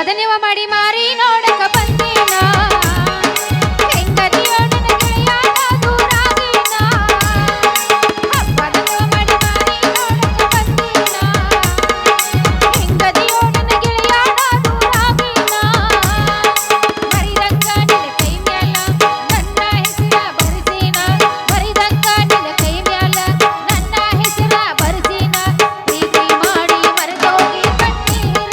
ಬದನೆವ ಮಾಡಿ ಮಾರಿ ನೋಡಕ ಬಂದೇನ ಹೆಂಗದಿಯೋ ನನ್ನ ಗೆಳೆಯಾನ ದೂರಾಗೇನ ಬದನೆವ ಮಾಡಿ ಮಾರಿ ನೋಡಕ ಬಂದೇನ ಹೆಂಗದಿಯೋ ನನ್ನ ಗೆಳೆಯಾನ ದೂರಾಗೇನ ಮರಿದಂಗ ನಿನ್ನ ಕೈ ಮ್ಯಾಲ ನನ್ನ ಹೆಸರ ಬರೆಸೇನ ಮರಿದಂಗ ನಿನ್ನ ಕೈ ಮ್ಯಾಲ ನನ್ನ ಹೆಸರ ಬರೆಸೇನ ಪ್ರೀತಿ ಮಾಡಿ ಮರೆತೋಗಿ ಕಣ್ಣೀರು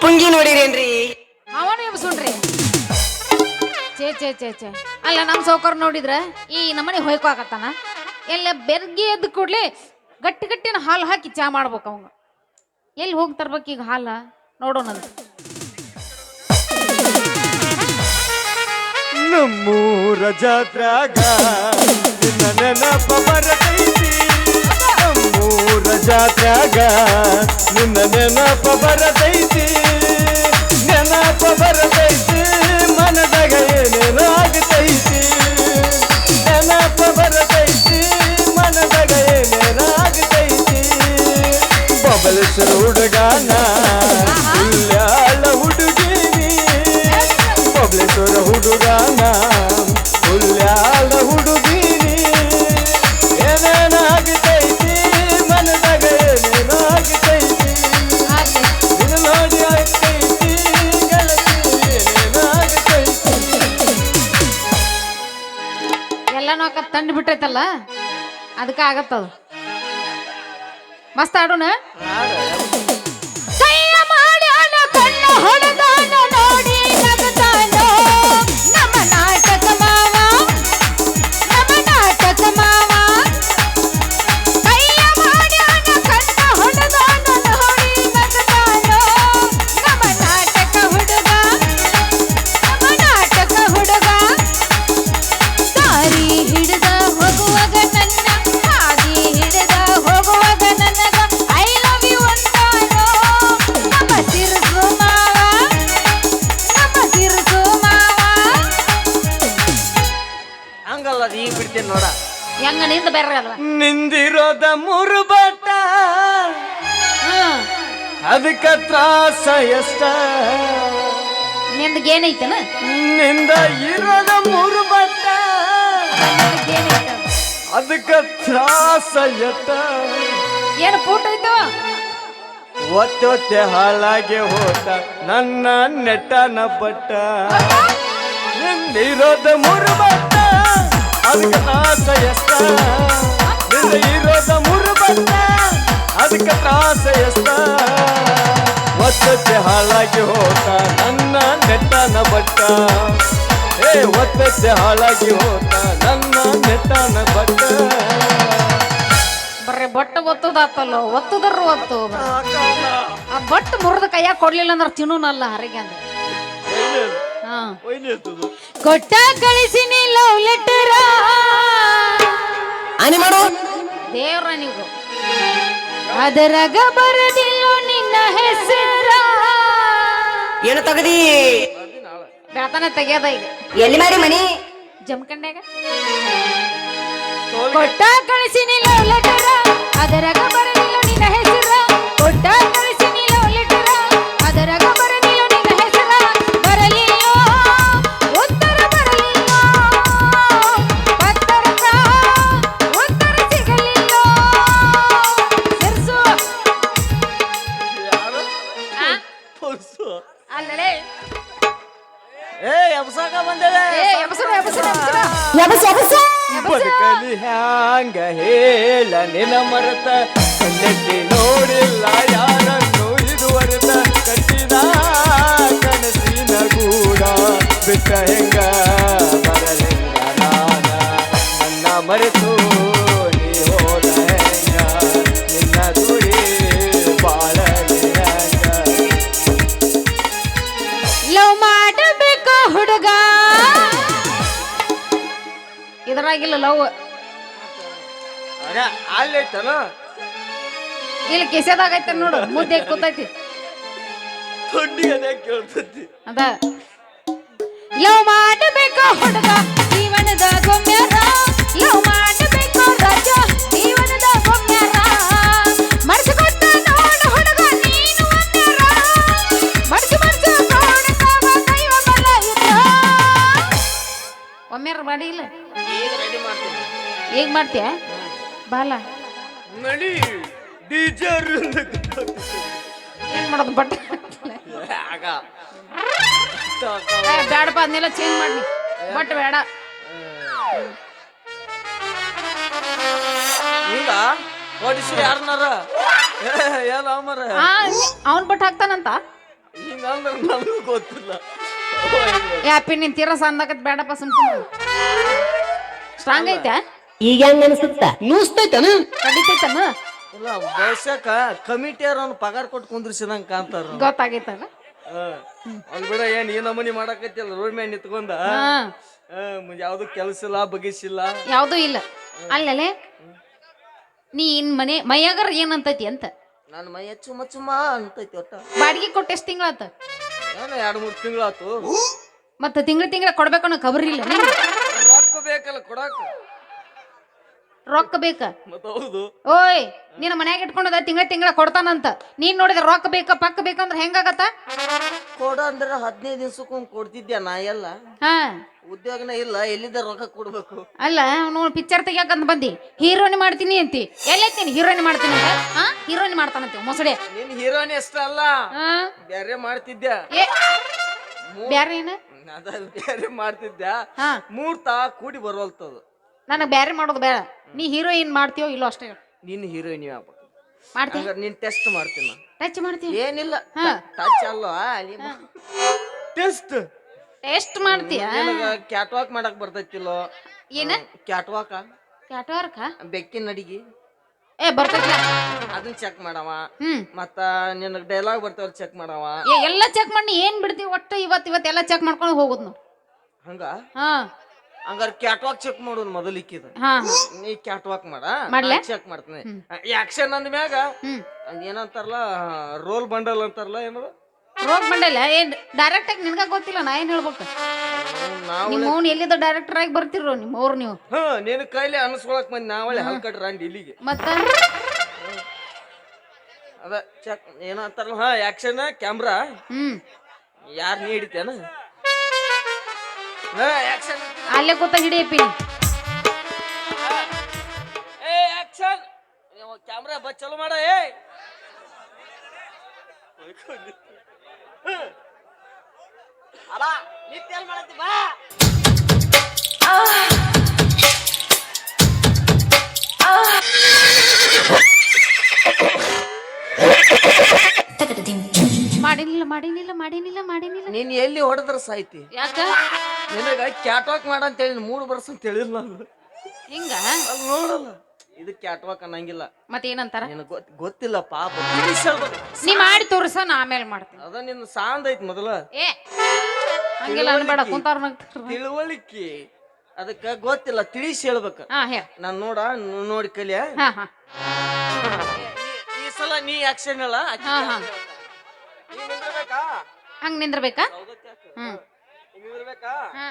ಪುಂಗಿ ನೋಡಿರೇನ್ರಿ ಅವನು ಎಬ್ಸುಣ್ರಿ ಚೇ ಅಲ್ಲ ನಮ್ಮ ಸೌಕರ್ ನೋಡಿದ್ರ ಈ ನಮ್ಮನೆ ಹೊಯ್ಕೋ ಆಗತ್ತಾನ ಎಲ್ಲ ಬೆರ್ಗಿ ಎದ್ದು ಕೂಡ್ಲೆ ಗಟ್ಟಿ ಗಟ್ಟಿನ ಹಾಲು ಹಾಕಿ ಚಾ ಮಾಡ್ಬೇಕು ಅವಂಗ ಎಲ್ಲಿ ಹೋಗಿ ತರ್ಬೇಕು ಈಗ ಹಾಲ ನೋಡೋಣಂತ ನಮ್ಮೂರ ಜಾತ್ರಾಗ ನಿನ್ನ ನೆನಪ ಬರತೈತಿ ನಮ್ಮೂರ ಜಾತ್ರಾಗ ನಿನ್ನ ನೆನಪ ಬರತೈತಿ ನೆನಪ ಬರತೈತಿ ಮನದಾಗ ಏನೇನಾಗತೈತಿ ನೆನಪ ಬರತೈತಿ ಮನದಾಗ ಏನೇನಾಗತೈತಿ ಬಬಲೇಶ್ವರ ಹುಡುಗಾನ ಹುಲ್ಯಾಳ ಹುಡುಗಿನಿ ಬಬಲೇಶ್ವರ ಹುಡುಗಾನ ಹುಲ್ಯಾಳ ಹುಡುಗಿನಿ ಏನೇನಾಗತೈತಿ ಮನದಾಗ ಏನೇನಾಗತೈತಿ ನಿನ್ನ ನೋಡಿ ಆಗ್ತೈತಿ ಗೆಳತಿ ಏನೇನಾಗತೈತಿ ಎಲ್ಲನೂ ಅಕ್ಕ ತಂದು ಬಿಟ್ಟೈತಲ್ಲ ಅದಕ್ಕೆ ಆಗತ್ತದು ಮಸ್ತ್ ಆಡೋಣ ಕೈಯ ಮಾಡ್ಯಾನ ಕಣ್ಣ ಹೊಡೆದಾನ ನೋಡಿ ನಗತಾನೋ ನಮ್ಮ ನಾಟಕ ಮಾವ ಕೈಯ ಮಾಡ್ಯಾನ ಕಣ್ಣ ಹೊಡೆದಾನ ನೋಡಿ ನಗತಾನೋ ನಮ್ಮ ನಾಟಕ ಹುಡುಗ ದಾರಿ ಹಿಡಿದ ಹೋಗುವಾಗ ನನ್ನ ಹಾದಿ ಹಿಡಿದ ಹೋಗುವಾಗ ನನಗ ಐ ಲವ್ ಯು ಅಂತಾನೋ ನಮ್ಮ ತಿರುಸು ಮಾವ ಹಂಗಲ್ಲ ಈಗ ಬಿಡ್ತೇನೆ ನೋಡ ಹೆಂಗ ನಿಂದ ಬೇರೆ ಅಲ್ವಾ ನಿಂದಿರೋದ ಮೂರು ಬಟ್ಟ ಅದಕ್ಕ ತ್ರಾಸ ಎಷ್ಟ ನಿಂದಗೇನೈತನ ನಿಂದ ಇರೋದ ಮೂರು ಬಟ್ಟ ಏನೈತ ಅದಕ್ಕ ತ್ರಾಸ ಎಷ್ಟ ಏನು ಪೂಟ ಐತವ ಒತ್ತೊತ್ತೆ ಹಾಳಾಗಿ ಹೋತ ನನ್ನ ನೆಟ್ಟನ ಬಟ್ಟ ನಿಂದಿರೋದ ಮೂರು ಬಟ್ಟ ಅದಕ್ಕ ತ್ರಾಸ ಎಷ್ಟ ನಿಂದ ಇರೋದ ಮೂರು ಬಟ್ಟ ಅದಕ್ಕ ತ್ರಾಸ ಎಷ್ಟ ಒತ್ತೊತ್ತೆ ಹಾಳಾಗಿ ಹೋತ ನನ್ನ ನೆಟ್ಟನ ಬಟ್ಟ ಒತ್ತೊತ್ತೆ ಹಾಳಾಗಿ ಹೋತ ನನ್ನ ನೆಟ್ಟನ ಬಟ್ಟ ಬರ್ರಿ ಬಟ್ಟ ಒತ್ತದಾತಲ್ಲ ಒತ್ತದ್ರ ಒತ್ತು ಆ ಬಟ್ ಮುರಿದ ಕೈಯಾಗ ಕೊಡ್ಲಿಲ್ಲ ಅಂದ್ರೆ ತಿನ್ನೂನಲ್ಲ ಹರಿಗೆ ಅಂದ್ರೆ ಹಾ ಕೊಟ್ಟ ಕಳಿಸಿನಿ ಲವ್ ಲೆಟರ ಆನಿ ಮಾಡು ದೇವ್ರ ನೀವು ಅದರಾಗ ಬರದಿಲ್ಲ ನಿನ್ನ ಹೆಸರ ಏನು ತಗದಿ ಬೆಳತನ ತೆಗ್ಯದ ಈಗ ಎಲ್ಲಿ ಮಾರಿ ಮನಿ ಜಮಖಂಡ್ಯಾಗ ಕೊಟ್ಟ ಕಳಿಸಿನಿ ಲವ್ ಲೆಟರ ಅದರಾಗ ಬರದಿಲ್ಲ ನಿನ್ನ ಹೆಸರ ಕೊಟ್ಟ ಕಳಿಸಿನಿ ಲವ್ ಲೆಟರ ಅದರಾಗ ಬರದಿಲ್ಲ ನಿನ್ನ ಹೆಸರ ಬರಲಿಲ್ಲ ಉತ್ತರ ಬರಲಿಲ್ಲ ಪತ್ರಕ್ಕ ಉತ್ತರ ಸಿಗಲಿಲ್ಲ ಸರ್ಸು ಅಲ್ಲೇ ಎಬ್ಸಾಕ ಬಂದೇವೆ ಬದುಕಲಿ ಹ್ಯಾಂಗ ಹೇಳ ನಿನ ಮರತ ಕಣ್ಣೆತ್ತಿ ನೋಡಿಲ್ಲ ಯಾರನ್ನು ಇದುವರೆತ ಕಟ್ಟಿದ ಕನಸಿನ ಗೂಡ ಬಿಟ್ಟ ಹೆಂಗ ಬರಲಿಲ್ಲ ನಾನ ನನ್ನ ಮರೆತು ನೀ ಹೋದ ಹೆಂಗ ನಿನ್ನ ದುಡಿ ಬಾಳಲಿ ಹೆಂಗ ಲವ್ ಮಾಡಬೇಕು ಹುಡುಗ ಇದರಾಗಿಲ್ಲ ಲವ್ ಅಲ್ಲೈತನ ಇಲ್ಲಿ ಕೆಸೆದಾಗೈತೆ ನೋಡು ಮುದ್ದೆ ಕೂತೈತಿ ತೊಂಡಿಗದ ಕೇಳ್ತೈತಿ ಅದ ಲವ್ ಮಾಡಬೇಕು ಹುಡುಗ ಜೀವನದ ಗೊಮ್ಮ್ಯಾರ ಲವ್ ಮಾಡಬೇಕು ರಾಜ ಜೀವನದ ಗೊಮ್ಮ್ಯಾರ ಮಾಡ್ತೀಯ ಬಾಲ ನಡಿ ಡೀಜರ್ ಏನ್ ಮಾಡೋದು ಬಟ್ಟೆ ಆಗ ಬೇಡಪ್ಪ ಅದನ್ನೆಲ್ಲ ಚೇಂಜ್ ಮಾಡಿ ಬಟ್ ಬೇಡ ಹಿಂಗ ಹೊಡಿಸಿ ಯಾರನ್ನಾರ ಏನ ಮರ ಅವನ್ ಬಟ್ ಹಾಕ್ತಾನಂತ ಹಿಂಗ ಅಂದ್ರೆ ನನಗೂ ಗೊತ್ತಿಲ್ಲ ಯಾಪಿ ನಿನ್ ತೀರ ಸಂದಾಕತ್ ಬೇಡಪ್ಪ ಸುಮ್ನೆ ಸ್ಟ್ರಾಂಗ್ ಐತೆ ಈಗ ಹೆಂಗ ಅನ್ಸುತ್ತ ನೂಸ್ತೈತನ ಕಡಿತೈತನ ಇಲ್ಲ ಬಹುಶಃ ಕಮಿಟಿಯವ್ರ ಅವ್ನು ಪಗಾರ ಕೊಟ್ಟು ಕುಂದ್ರಿಸಿದಂಗ ಕಾಣ್ತಾರ ಗೊತ್ತಾಗೈತಲ್ಲ ಅವ್ನು ಬಿಡ ಏನ್ ಈ ನಮೂನಿ ಮಾಡಕತ್ತಿಲ್ಲ ರೋಡ್ ಮ್ಯಾನ್ ನಿತ್ಕೊಂಡ ಯಾವ್ದು ಕೆಲಸ ಇಲ್ಲ ಬಗೆಸಿಲ್ಲ ಯಾವ್ದೂ ಇಲ್ಲ ಅಲ್ಲಲೆ ನೀನ್ ಮೈಯಾಗರ ಏನಂತೈತಿ ಅಂತ ನನ್ನ ಮೈ ಚುಮ್ಮ ಚುಮ್ಮ ಅಂತೈತಿ ಒಟ್ಟ ಬಾಡಿಗೆ ಕೊಟ್ಟು ಎಷ್ಟು ತಿಂಗಳಾತ ಏನೋ 2-3 ತಿಂಗಳಾತು ಮತ್ತೆ ತಿಂಗಳ ಕೊಡ್ಬೇಕನ್ನೋ ಖಬರ್ ಇಲ್ಲ ರೊಕ್ಕ ಬೇಕಲ್ಲ ಕೊಡಾಕ ರೊಕ್ಕ ಬೇಕ ಮತ್ತ ಹೌದು ಓಯ್ ನಿನ್ನ ಮನ್ಯಾಗ ಇಟ್ಕೊಂಡದ ತಿಂಗಳ ಕೊಡ್ತಾನಂತ ನೀನ್ ನೋಡಿದ್ರೆ ರೊಕ್ಕ ಬೇಕ ಪಕ್ಕ ಬೇಕಂದ್ರ ಹೆಂಗಾಗತ್ತ ಕೊಡ ಅಂದ್ರೆ 15 ದಿವ್ಸಕ್ಕೊಮ್ಮೆ ಕೊಡ್ತಿದ್ಯಾ ನಾ ಎಲ್ಲ ಹಾ ಉದ್ಯೋಗನ ಇಲ್ಲ ಎಲ್ಲಿದ್ದ ರೊಕ್ಕ ಕೊಡ್ಬೇಕು ಅಲ್ಲ ಅವನು ಪಿಕ್ಚರ್ ತೆಗಿಯಾಕಂತ ಬಂದಿ ಹೀರೋನಿ ಮಾಡ್ತೀನಿ ಅಂತಿ ಎಲ್ಲೈತೀನಿ ಹೀರೋನಿ ಮಾಡ್ತೀನಿ ಅಂತ ಹಾ ಹೀರೋನಿ ಮಾಡ್ತಾನಂತ ಮೊಸಡೆ ನಿನ್ ಹೀರೋನಿ ಅಷ್ಟ ಅಲ್ಲ ಹಾ ಬ್ಯಾರೆ ಮಾಡ್ತಿದ್ಯಾ ಏ ಬ್ಯಾರೆ ಏನ ಅದ ಬ್ಯಾರೆ ಮಾಡ್ತಿದ್ಯಾ ಹಾ 3 ತಾ ಕೂಡಿ ಬರೋಲ್ತದ ನನಗ್ ಬ್ಯಾರೆ ಮಾಡೋದು ಬೇಡ ನೀ ಹೀರೋಯಿನ್ ಮಾಡ್ತೀಯೋ ಇಲ್ಲೋ ಅಷ್ಟೇ ನಿನ್ ಹೀರೋಯಿನ್ ಆಗ್ಬೇಕು ಮಾಡ್ತೀಯ ನೀನ್ ಟೆಸ್ಟ್ ಮಾಡ್ತೀನ ಟಚ್ ಮಾಡ್ತೀಯ ಏನಿಲ್ಲ ಹಾ. ಟಚ್ ಅಲ್ವಾ ಟೆಸ್ಟ್ ಟೆಸ್ಟ್ ಮಾಡ್ತೀಯ ನಿನಗ ಕ್ಯಾಟ್ ವಾಕ್ ಮಾಡಕ್ ಬರ್ತೈತಿಲ್ಲೋ ಏನ ಕ್ಯಾಟ್ ವಾಕ ಕ್ಯಾಟ್ವಾರ್ಕ ಬೆಕ್ಕಿನ ನಡಿಗೆ ಏ ಬರ್ತೈತಿಲ್ಲ ಅದನ್ನ ಚೆಕ್ ಮಾಡವ ಹ್ಮ್ ಮತ್ತ ನಿನಗ್ ಡೈಲಾಗ್ ಬರ್ತಾವ ಚೆಕ್ ಮಾಡವ ಏ ಎಲ್ಲ ಚೆಕ್ ಮಾಡಿ ಏನ್ ಬಿಡ್ತೀವಿ ಒಟ್ಟು ಇವತ್ತು ಎಲ್ಲ ಚೆಕ್ ಮಾಡ್ಕೊಂಡು ಹೋಗುದ್ ನಾವು ಹಂಗ ಹಾ ಹಂಗಾರ ಕ್ಯಾಟ್ ವಾಕ್ ಚೆಕ್ ಮಾಡೋದು ಮೊದಲಿಕ್ಕಿದ ಹಾ ನೀ ಕ್ಯಾಟ್ ವಾಕ್ ಮಾಡ ಮಾಡ್ಲೆ? ಚೆಕ್ ಮಾಡ್ತೀನಿ ಆಕ್ಷನ್ ಅಂದ ಮ್ಯಾಗ ಏನಂತಾರಲ್ಲ ರೋಲ್ ಬಂಡಲ್ ಅಂತಾರಲ್ಲ ಏನದ ರೋಗ್ ಬಂಡಲ್ಲ ಏನ್ ಡೈರೆಕ್ಟ್ ಆಗಿ ನಿನ್ಗ ಗೊತ್ತಿಲ್ಲ ನಾ ಏನ್ ಹೇಳ್ಬೇಕು ನಾವು ನಿಮ್ಮ ಅವ್ನು ಎಲ್ಲಿದ್ದ ಡೈರೆಕ್ಟರ್ ಆಗಿ ಬರ್ತಿರೋ ನಿಮ್ಮ ಅವ್ರು ನೀವು ನಿನ್ ಕೈಲಿ ಅನ್ಸ್ಕೊಳಕ್ ಮಂದಿ ನಾವಳೆ ಹಲ್ಕಟ್ ರಾಂಡ್ ಇಲ್ಲಿಗೆ ಮತ್ತ ಅದ ಚೆಕ್ ಏನಂತಾರಲ್ಲ ಆಕ್ಷನ್ ಕ್ಯಾಮ್ರಾ ಯಾರ್ ನೀ ಹಿಡಿತೇನ ಆಕ್ಷನ್ ಅಲ್ಲೇ ಕೂತ ಹಿಡಿಯಪ್ಪಿ ಆಕ್ಷನ್ ಕ್ಯಾಮ್ರಾ ಬಸ್ ಚಲೋ ಮಾಡ ಅಲ್ಲ ನಿತ್ಯ ಮಾಡತ್ತಿ ಬಾ ಮಾಡಿನಿಲ್ಲ ನೀನ್ ಎಲ್ಲಿ ಹೊಡೆದ್ರ ಸಾಯ್ತಿ ಯಾಕ ನಿನಗ ಕ್ಯಾಟ್ ವಾಕ್ ಮಾಡ ಅಂತ ಹೇಳಿ 3 ವರ್ಷ ಅಂತ ಹೇಳಿಲ್ಲ ನಾನು ಹಿಂಗ ಅಲ್ಲಿ ನೋಡಲ್ಲ ಇದು ಕ್ಯಾಟ್ ವಾಕ್ ಅನ್ನಂಗಿಲ್ಲ ಮತ್ತೇನಂತಾರ ನಿನಗ ಗೊತ್ತಿಲ್ಲ ಪಾಪ ನೀ ಮಾಡಿ ತೋರ್ಸ ನಾ ಆಮೇಲೆ ಮಾಡ್ತೀನಿ ಅದ ನಿನ್ನ ಸಾಂದ್ ಐತ್ ಮೊದಲ ಏ ಹಂಗೆಲ್ಲ ಅನ್ಬೇಡ ಕುಂತಾರ ತಿಳುವಳಿಕೆ ಅದಕ್ಕ ಗೊತ್ತಿಲ್ಲ ತಿಳಿಸಿ ಹೇಳ್ಬೇಕ ಹಾ ಹೇಳ ನಾನ್ ನೋಡಿ ಕಲಿಯ ಹಾ ಹಾ ಈ ಸಲ ನೀ ಆಕ್ಷನ್ ಹೇಳ ಹಾ ಹಾ ಹಂಗ ನಿಂದ್ರಬೇಕಾ ಹ್ಮ್ ಹಾ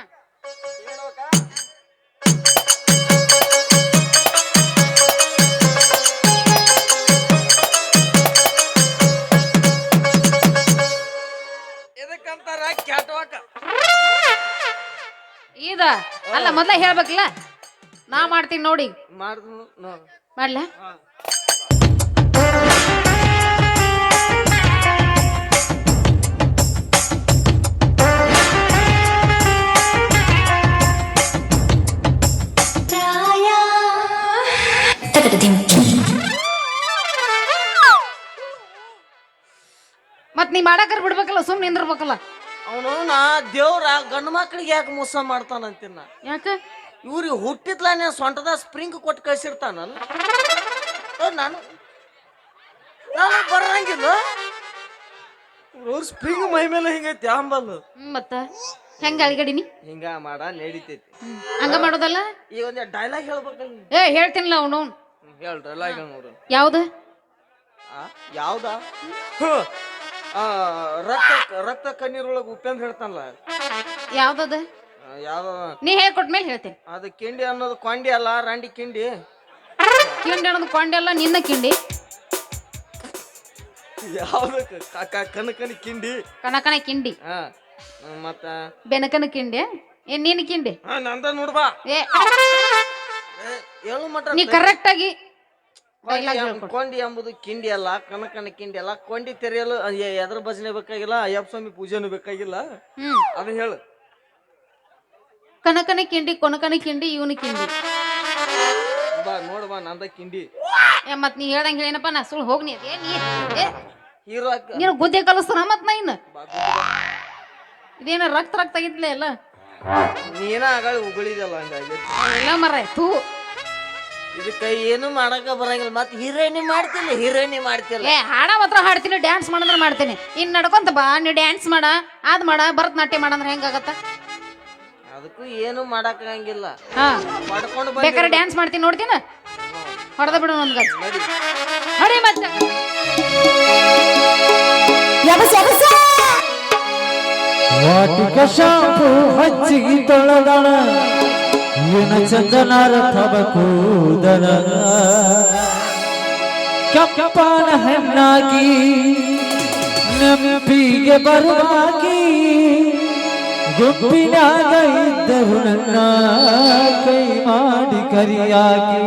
ಇದಕ್ಕಂತಾರ ಕ್ಯಾಟ್ ವಾಕ್ ಇದ ಅಲ್ಲ ಮೊದ್ಲ ಹೇಳ್ಬೇಕಲ್ಲ ನಾ ಮಾಡ್ತೀನಿ ನೋಡಿ ಮಾಡಿದ್ನು ನೋಡು ಮಾಡ್ಲ ಮತ್ ನೀ ಮಾಡಾಕರ್ ಬಿಡ್ಬೇಕಲ್ಲ ಸುಮ್ ನಿಂದಿರ್ಬೇಕಲ್ಲ ಅವನು ನಾ ದೇವ್ರ ಗಂಡು ಮಕ್ಳಿಗೆ ಯಾಕೆ ಮೋಸ ಮಾಡ್ತಾನಂತೀನ ಯಾಕ ಇವ್ರಿಗೆ ಹುಟ್ಟಿದ್ಲಾನೆ ಸೊಂಟದ ಸ್ಪ್ರಿಂಗ್ ಕೊಟ್ಟು ಕಳ್ಸಿರ್ತಾನ ನಾನು ಬರಂಗಿಲ್ಲ ಸ್ಪ್ರಿಂಗ್ ಮೈ ಮೇಲೆ ಹಿಂಗೈತಿ ಅಂಬಲ್ ಮತ್ತ ಹೆಂಗ ಅಳಿಗಡಿನಿ ಹಿಂಗ ಮಾಡ ನಡೀತೈತಿ ಹಂಗ ಮಾಡೋದಲ್ಲ ಈಗ ಒಂದ್ ಡೈಲಾಗ್ ಹೇಳ್ಬೇಕಲ್ಲ ಏ ಹೇಳ್ತೀನಿಲ್ಲ ಅವನು ಹೇಳ ಡೈಲಾಗ್ ನೋಡು ಯಾವ್ದ ಯಾವ್ದ ರಕ್ತ ರಕ್ತ ಕಣ್ಣೀರೊಳಗ ಉಪ್ಪೆಂದ್ ಹೇಳ್ತಾನಲ್ಲ ಯಾವ್ದದ ಯಾವ್ದ ನೀ ಹೇಳ್ಕೊಟ್ಮೇಲೆ ಹೇಳ್ತೇನೆ ಅದು ಕಿಂಡಿ ಅನ್ನೋದು ಕೊಂಡಿ ಅಲ್ಲ ರಂಡಿ ಕಿಂಡಿ ಕಿಂಡಿ ಅನ್ನೋದು ಕೊಂಡೆ ಅಲ್ಲ ನಿನ್ನ ಕಿಂಡಿ ಯಾವ್ದಕ್ಕೆ ಕನಕನ ಕಿಂಡಿ ಕನಕನ ಕಿಂಡಿ ಮತ್ತ ಬೆನಕನ ಕಿಂಡಿ ಏನ್ ನೀನ್ ಕಿಂಡಿ ನಂದ ನೋಡ್ಬಾ ಏ ಹೇಳು ಮಟ ನೀ ಕರೆಕ್ಟ್ ಆಗಿ ಡೈಲಾಗ್ ಹೇಳ್ಕೊಡು. ಕೊಂಡಿ ಎಂಬುದು ಕಿಂಡಿ ಅಲ್ಲ, ಕನಕನ ಕಿಂಡಿ ಅಲ್ಲ. ಕೊಂಡಿ ತೆರೆಯಲು ಎದ್ರ ಭಜನೆ ಬೇಕಾಗಿಲ್ಲ, ಅಯ್ಯಪ್ಪ ಸ್ವಾಮಿ ಪೂಜೆನೂ ಬೇಕಾಗಿಲ್ಲ. ಅದನ್ನ ಹೇಳು. ಕನಕನ ಕಿಂಡಿ ಕೊನಕನ ಕಿಂಡಿ ಇವನ ಕಿಂಡಿ. ಬಾ ನೋಡ್ಬಾ ನಂದ ಕಿಂಡಿ. ಮತ್ ನೀ ಹೇಳ್ದಂಗ ಹೇಳೇನಪ್ಪ ನಾ ಸುಳ್ಳು ಹೋಗ್ನಿ ಅದೇ ಹೀರೋ ನೀನು ಗುದ್ದೆ ಕಲಿಸ್ತಾನ ಮತ್ ನಾ ಇನ್ನ ಇದೇನ ರಕ್ತ ರಕ್ತ ಆಗಿದ್ಲೆ ಎಲ್ಲ ನೀನ ಆಗಳ ಉಗಳಿದಲ್ಲ ಹಂಗಾಗಿ ಎಲ್ಲ ಮರ ತೂ ಇದಕ್ಕ ಏನು ಮಾಡಕ ಬರಂಗಿಲ್ಲ. ಮತ್ ಹೀರೋಯಿನಿ ಮಾಡ್ತಿಲ್ಲ. ಏ ಹಾಡ ಮಾತ್ರ ಹಾಡ್ತೀನಿ, ಡ್ಯಾನ್ಸ್ ಮಾಡಂದ್ರೆ ಮಾಡ್ತೀನಿ. ಇನ್ ನಡ್ಕೊಂತ ಬಾ ನೀ ಡ್ಯಾನ್ಸ್ ಮಾಡ ಅದ್ ಮಾಡ ಭರತನಾಟ್ಯ ಮಾಡಂದ್ರೆ ಹೆಂಗಾಗತ್ತ? ಅದಕ್ಕೂ ಏನು ಮಾಡಕ್ಕಾಗಂಗಿಲ್ಲ. ಹಾ ಮಾಡ್ಕೊಂಡು ಬೇಕಾದ್ರೆ ಡ್ಯಾನ್ಸ್ ಮಾಡ್ತೀನಿ, ನೋಡ್ತೀನ ಹೊಡೆದ ಬಿಡು ಒಂದ್ ಗಜ ಹೊಡಿ ಮತ್ತೆ. ವಾಟಿಕ ಶಾಂಪು ಹಚ್ಚಿ ತೊಳೆದಳ ಏನ ಚಂದನಾರ ತಬ ಕೂದಲ ಕಪ್ಪನ ಹೆಣ್ಣಾಗಿ ನೆಂಪಿಗೆ ಬರುವಾಗಿ ಗುಂಪಿನಾಗ ಇದ್ದರು ನನ್ನ ಕೈ ಮಾಡಿ ಕರಿಯಾಗಿ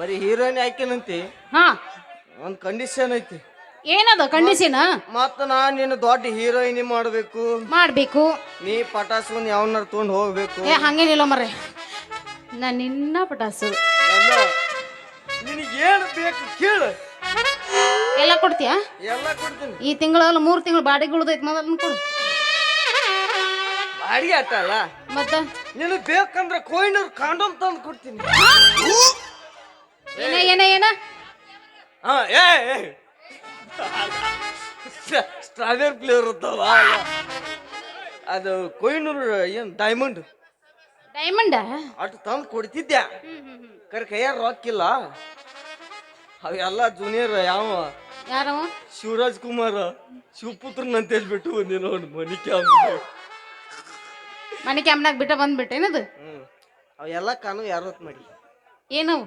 ಬರೀ ಹೀರೋಯಿನ್ ಆಯ್ಕೆನಂತಿ. ಹಾ ಒಂದ್ ಕಂಡೀಷನ್ ಐತಿ. ಏನದ ಕಂಡೀಷನ್? ಮತ್ತ ನಾ ನಿನ್ನ ದೊಡ್ಡ ಹೀರೋಯಿನಿ ಮಾಡ್ಬೇಕು. ನೀ ಪಟಾಸ್ಕೊಂಡ್ ಯಾವನಾರ ತಗೊಂಡ್ ಹೋಗ್ಬೇಕು. ಏ ಹಂಗೇನಿಲ್ಲ ಮರ್ರೆ, ನಾ ನಿನ್ನ ಪಟಾಸು. ನಿನಗೆ ಏನು ಬೇಕು ಕೇಳು, ಎಲ್ಲ ಕೊಡ್ತೀಯಾ? ಎಲ್ಲ ಕೊಡ್ತೀನಿ. ಈ ತಿಂಗಳ 3 ತಿಂಗಳು ಬಾಡಿಗೆ ಉಳ್ದೈತಿ, ಮೊದಲು ಕೊಡು. ಬಾಡಿಗೆ ಆಟಲ್ಲ ಮತ್ತ ನಿನಗೆ ಬೇಕಂದ್ರೆ ಕೊಯ್ನೂರ್ ಕಾಂಡೋಮ್ ತಂದು ಕೊಡ್ತೀನಿ. ಏನ ಸ್ಟ್ರಾಬೆರಿ ಫ್ಲೇವರ್ ಇರ್ತಾವ ಅದು ಕೊಯ್ನೂರು ಏನ್ ಡೈಮಂಡ್ ಡೈಮಂಡ್ ಅಷ್ಟು ತಂದು ಕೊಡ್ತಿದ್ದೆ ಕರೆ ಕೈಯಾರ ರೊಕ್ಕಿಲ್ಲ ಅವೆಲ್ಲ ಜೂನಿಯರ್ ಯಾವ ಯಾರವ ಶಿವರಾಜ್ ಕುಮಾರ ಶಿವಪುತ್ರನ್ ಅಂತ ಹೇಳ್ಬಿಟ್ಟು ಬಂದಿ ನೋಡಿ ಮನೆ ಕ್ಯಾಮ್ನಾಗ ಬಿಟ್ಟ ಬಂದ್ಬಿಟ್ಟೆ ಏನದು ಅವೆಲ್ಲ ಕಾನು ಯಾರು ಹೊತ್ತು ಮಾಡಿ ಏನವು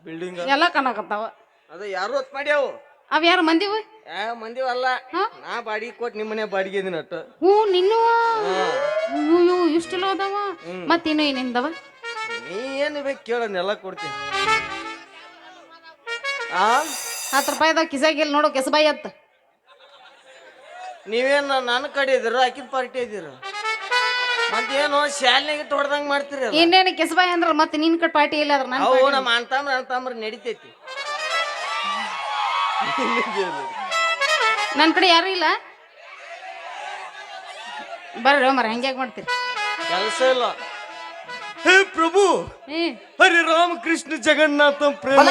ಬಿಲ್ಡಿಂಗ್ ಎಲ್ಲ ಕಾಣಕತ್ತಾವ ಅದು ಯಾರು ಹೊತ್ತು ಮಾಡಿ ಅವು ಅವ್ ಯಾರು ಮಂದಿವು ಯಾವ ಮಂದಿವಲ್ಲ ನಾ ಬಾಡಿಗೆ ಕೊಟ್ಟು ನಿಮ್ಮನೆ ಬಾಡಿಗೆ ಇದೀನಿ ಅಟ್ಟ ಹ್ಞೂ ನಿನ್ನುವ ಅಯ್ಯೋ ಇಷ್ಟೆಲ್ಲ ಅದಾವ ಮತ್ತಿನ್ನು ಏನೇನದವ ನೀ ಏನು ಬೇಕು ಕೇಳನ್ನೆಲ್ಲ ಕೊಡ್ತೀನಿ ಆ 10 ರೂಪಾಯಿದಾಗ ಕಿಸಾಗಿಲ್ ನೋಡು ಕೆಸಬಾಯಿ ಅತ್ತ ನೀವೇನು ನನ್ನ ಕಡೆ ಇದ್ದೀರ ಆಕಿದ ಪಾರ್ಟಿ ಇದ್ದೀರ ಮತ್ತೇನು ಶಾಲೆನಾಗ ಹೊಡ್ದಂಗೆ ಮಾಡ್ತೀರಿ ಇನ್ನೇನು ಕೆಸಬಾಯಿ ಅಂದ್ರ ಮತ್ತೆ ನಿನ್ ಕಡೆ ಪಾರ್ಟಿ ಇಲ್ಲ ಅದ್ರ ಅವು ನಮ್ಮ ಅಣ್ತಾಮ್ರ ನಡಿತೈತಿ ನನ್ನ ಕಡೆ ಯಾರು ಇಲ್ಲ ಬರ್ರಿ ಮರ ಹೆಂಗ್ಯಾಗ ಮಾಡ್ತೀರಿ ಕೆಲಸ ಇಲ್ಲ ಹೇ ಪ್ರಭು ಹರಿ ರಾಮಕೃಷ್ಣ ಜಗನ್ನಾಥ ಪ್ರೇಮ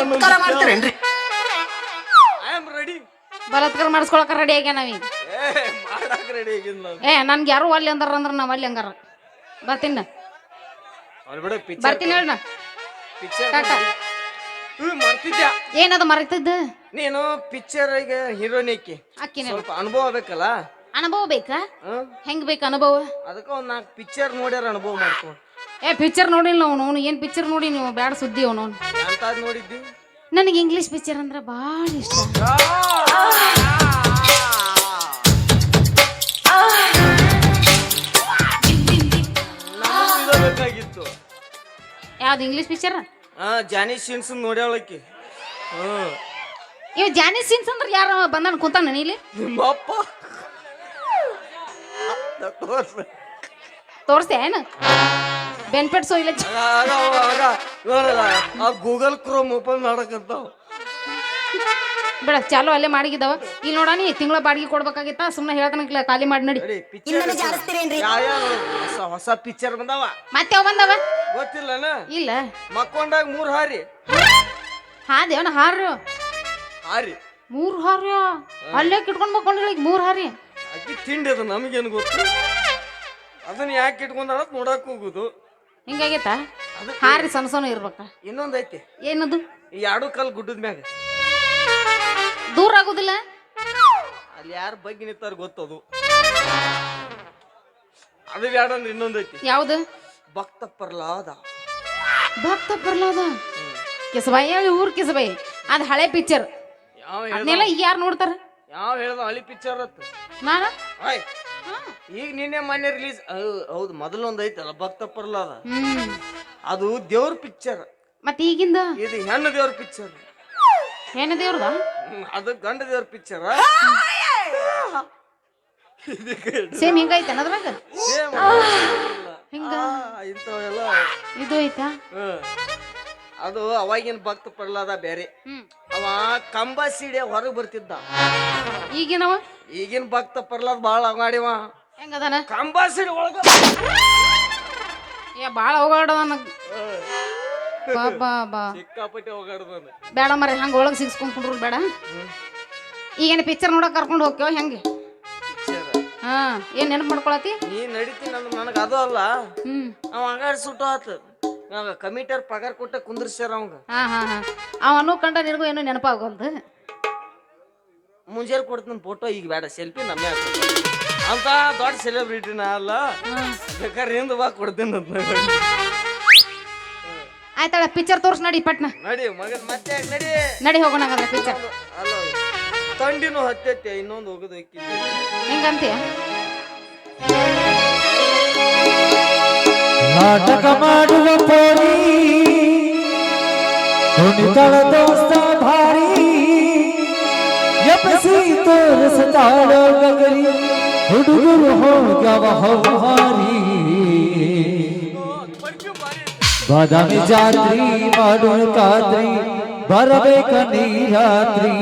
ಐ ಆಮ್ ರೆಡಿ ಬಲಾತ್ಕಾರ ಮಾಡಿಸ್ಕೊಳಕ ರೆಡಿ ಆಗ್ಯ ನಾವೀಗ ಮಾಡಕ್ ರೆಡಿ ಆಗಿಲ್ಲ ನನ್ಗೆ ಯಾರು ಅಲ್ಲಿ ಅಂದಾರ ಅಂದ್ರ ನಾವ್ ಅಲ್ಲಿ ಹಂಗಾರ ಬರ್ತೀನಿ ಬರ್ತೀನಿ ಹೇಳ ಮಾಡ್ತಿದ್ಯಾ ಏನದು ಮರೆತದ್ದ ನೀನು ಪಿಕ್ಚರ್ ಈಗ ಹೀರೋಯಿನ್ ಅಕ್ಕಿನ ಸ್ವಲ್ಪ ಅನುಭವ ಬೇಕಲ್ಲ ಅನುಭವ ಬೇಕಾ ಹೆಂಗ್ ಬೇಕು ಅನುಭವ ಅದಕ್ಕ ಒಂದ್ 4 ಪಿಕ್ಚರ್ ನೋಡ್ಯಾರ ಅನುಭವ ಮಾಡ್ಕೊ ಪಿಕ್ಚರ್ ನೋಡಿಲ್ಲ ಅವನು ಏನ್ ಪಿಕ್ಚರ್ ನೋಡಿ ನೀವು ಬ್ಯಾಡ ಸುದ್ದಿ ಅವನು ಅಂತ ನೋಡಿದ್ದಿ ನನಗೆ ಇಂಗ್ಲಿಷ್ ಪಿಕ್ಚರ್ ಅಂದ್ರೆ ಭಾಳ ಇಷ್ಟ ಬೇಕಾಗಿತ್ತು ಯಾವ್ದು ಇಂಗ್ಲಿಷ್ ಪಿಕ್ಚರ್ ಜಾನಿ ಸೀನ್ಸ್ ನೋಡ್ಯಾಳಕಿ ಇವ್ ಜಾನಿ ಸೀನ್ಸ್ ಅಂದ್ರೆ ಯಾರ ಬಂದಾನ ಕುಂತಾನ ನೀಲಿ ನಿಮ್ಮಪ್ಪ ತೋರಿಸ್ತೆ ಏನು ಬೆನ್ಪೆಟ್ ಸೋ ಇಲ್ಲ ಗೂಗಲ್ ಕ್ರೋಮ್ ಓಪನ್ ಮಾಡಕಂತಾವ ಬೇಡ ಚಾಲು ಅಲ್ಲೇ ಮಾಡಿಗಿದ್ದಾವ ಇಲ್ಲಿ ನೋಡ ನೀ ತಿಂಗಳ ಬಾಡಿಗೆ ಕೊಡ್ಬೇಕಾಗಿತ್ತ ಸುಮ್ಮನೆ ಹೇಳ್ತಾನಕ್ಲ ಖಾಲಿ ಮಾಡಿ ನಡಿ ಹೊಸ ಪಿಕ್ಚರ್ ಬಂದಾವ ಮತ್ತೆ ಅವ್ ಬಂದವ ಗೊತ್ತಿಲ್ಲನ ಇಲ್ಲ ಮಕ್ಕೊಂಡಾಗ 3 ಹಾರಿ ಹಾದೇವನ ಹಾರ್ರು ಹಾರಿ 3 ಹಾರ್ಯ ಅಲ್ಲೇ ಕಿಟ್ಕೊಂಡ್ ಮಕ್ಕೊಂಡ್ರಿ 3 ಹಾರಿ ಅಕ್ಕಿ ತಿಂಡಿ ಅದು ನಮಗೇನು ಗೊತ್ತು ಅದನ್ನ ಯಾಕೆ ಇಟ್ಕೊಂಡಾಳ ನೋಡಕ್ ಹೋಗುದು ಹಿಂಗಾಗೈತ ಹಾರಿ ಸಣ್ಣ ಸಣ್ಣ ಇರ್ಬೇಕ ಇನ್ನೊಂದ್ ಐತಿ ಏನದು ಈ 2 ಕಾಲ್ ಗುಡ್ಡದ ಮ್ಯಾಗ ದೂರ ಆಗುದಿಲ್ಲ ಅಲ್ಲಿ ಯಾರ ಬಗ್ಗೆ ನಿಂತಾರ ಗೊತ್ತದು ಅದು ಬ್ಯಾಡಂದ್ರೆ ಇನ್ನೊಂದ್ ಐತಿ ಯಾವ್ದು ಭಕ್ತ ಪ್ರಹ್ಲಾದ ಕೆಸಬಾಯಿ ಊರ್ ಕೆಸಬಾಯಿ ಅದ್ ಹಳೆ ಪಿಕ್ಚರ್ ಯಾವ ಅದನ್ನೆಲ್ಲ ಈಗ ಯಾರು ನೋಡ್ತಾರ ಯಾವ ಹೇಳ್ದ ಹಳಿ ಪಿಕ್ಚರ್ ಅತ್ತ ನಾನ ಈಗ ನಿನ್ನೆ ಮೊನ್ನೆ ರಿಲೀಸ್ ಹೌದು ಮೊದಲೊಂದ್ ಐತಲ್ಲ ಭಕ್ತ ಪ್ರಹ್ಲಾದ ಅದು ದೇವ್ರ ಪಿಕ್ಚರ್ ಮತ್ ಈಗಿಂದ ಇದು ಹೆಣ್ಣು ದೇವ್ರ ಪಿಕ್ಚರ್ ಹೆಣ್ಣು ದೇವ್ರದ ಅದು ಗಂಡ ದೇವ್ರ ಪಿಕ್ಚರ್ ಸೇಮ್ ಹಿಂಗೈತೆ ಅದ್ರಾಗ ಹಿಂಗ ಇಂಥವೆಲ್ಲ ಇದು ಐತಾ ಅದು ಅವಾಗಿನ ಭಕ್ತ ಪ್ರಹ್ಲಾದ ಬೇರೆ ಅವ ಕಂಬ ಸೀಡೆ ಹೊರಗೆ ಬರ್ತಿದ್ದ ಈಗಿನವ ಈಗಿನ ಭಕ್ತ ಪ್ರಹ್ಲಾದ ಬಾಳ ಅಗಾಡಿವ ಹೆಂಗದಾನ ಕಂಬ ಸೀಡೆ ಒಳಗ ಬಾಳ ಹೋಗಾಡದಾನ ಬಾ ಸಿಕ್ಕಾಪಟ್ಟೆ ಹೋಗಾಡ್ದಾನ ಬೇಡ ಮರ ಹಂಗ ಒಳಗ್ ಸಿಗ್ಸ್ಕೊಂಡ್ ಕುಂಡ್ರು ಬೇಡ ಈಗೇನ ಪಿಕ್ಚರ್ ನೋಡಕ್ ಕರ್ಕೊಂಡು ಹೋಗ್ತೇವ ಹೆಂಗೆ ಹಾ ಏನ್ ನೆನಪು ಮಾಡ್ಕೊಳತಿ ನೀ ನಡೀತಿ ನನಗ ಅದು ಅಲ್ಲ ಅವ ಅಗಾಡ್ ಸುಟ್ಟು ಆತ ಕಮಿಟರ್ ಪಗಾರ ಕೊಟ್ಟ ಕುಂದ್ರಸ್ಯಾರ ಅವಂಗ ಅವನು ಕಂಡ ನಿನಗೂ ಏನೋ ನೆನಪಾಗಲ್ದು ಮುಂಜಾನೆ ಕೊಡ್ತೀನಿ ಫೋಟೋ ಈಗ ಬೇಡ ಸೆಲ್ಫಿ ನಮ್ಮೇ ಅಂತ ದೊಡ್ಡ ಸೆಲೆಬ್ರಿಟಿನ ಅಲ್ಲ ಬೇಕಾದ್ರೆ ಹಿಂದ ಬಾ ಕೊಡ್ತೀನಿ ಆಯ್ತಾಳ ಪಿಕ್ಚರ್ ತೋರ್ಸ್ ನಡಿ ಪಟ್ನ ನಡಿ ಮಗನ್ ಮತ್ತೆ ನಡಿ ನಡಿ ಹೋಗೋಣ ಪಿಕ್ಚರ್ ಅಲ್ಲ ತಂಡಿನೂ ಹತ್ತೈತೆ ಇನ್ನೊಂದು ಹೋಗೋದು ಹೆಂಗಂತೀಯ ನಾಟಕ ಮಾಡುವ ಪೋರಿ ಕುಣಿತಳ ದೋಸ್ತ ಭಾರಿ ಎಬ್ಬಿಸಿ ತೋರಿಸ್ತಾಳೋ ಗಗರಿ ಹುಡುಗರು ಹೋಗವ ಹೌಹಾರಿ ಬಾದಾಮಿ ಜಾತ್ರಿ ಮಾಡುವ ಖಾತ್ರಿ ಬರಬೇಕ ನೀ ರಾತ್ರಿ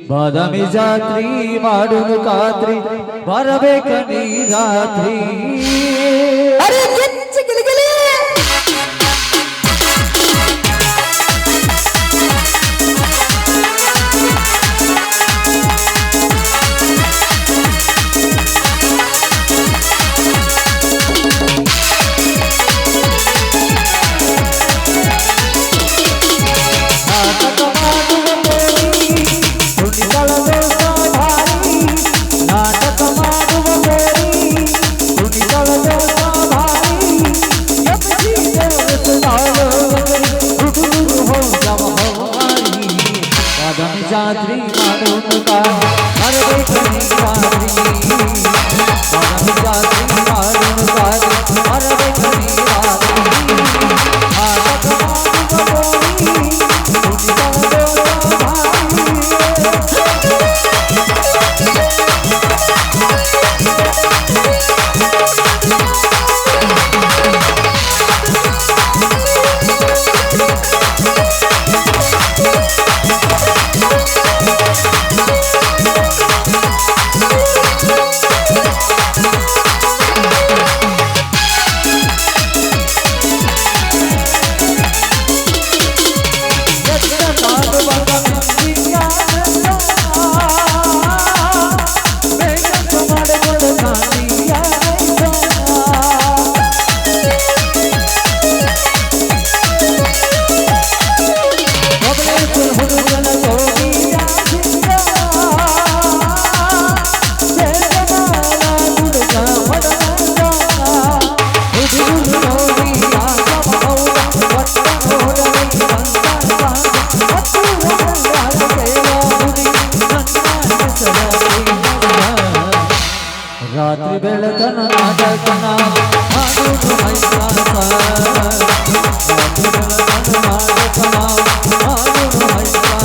ಬಾದಾಮಿ ಜಾತ್ರಿ ಮಾಡುವ ಖಾತ್ರಿ ಬರಬೇಕ ನೀ ರಾತ್ರಿ ಜಾತ್ರಿ ಮಾಡುನು ಖಾತ್ರಿ ಬರಬೇಕ ನೀ ರಾತ್ರಿ ನಾಟಕ ಮಾಡುವ ಗೋರಿ ಕುಣಿತದ ಭಾರಿ ರಾತ್ರಿ ಬೆಳತನ ನಾಟಕ ನಾವು ಮಾಡುವುದು ಹೈಸಾಸ ರಾತ್ರಿ ಬೆಳತನ ನಾಟಕ ನಾವು ಮಾಡುವುದು ಹೈಸಾಸ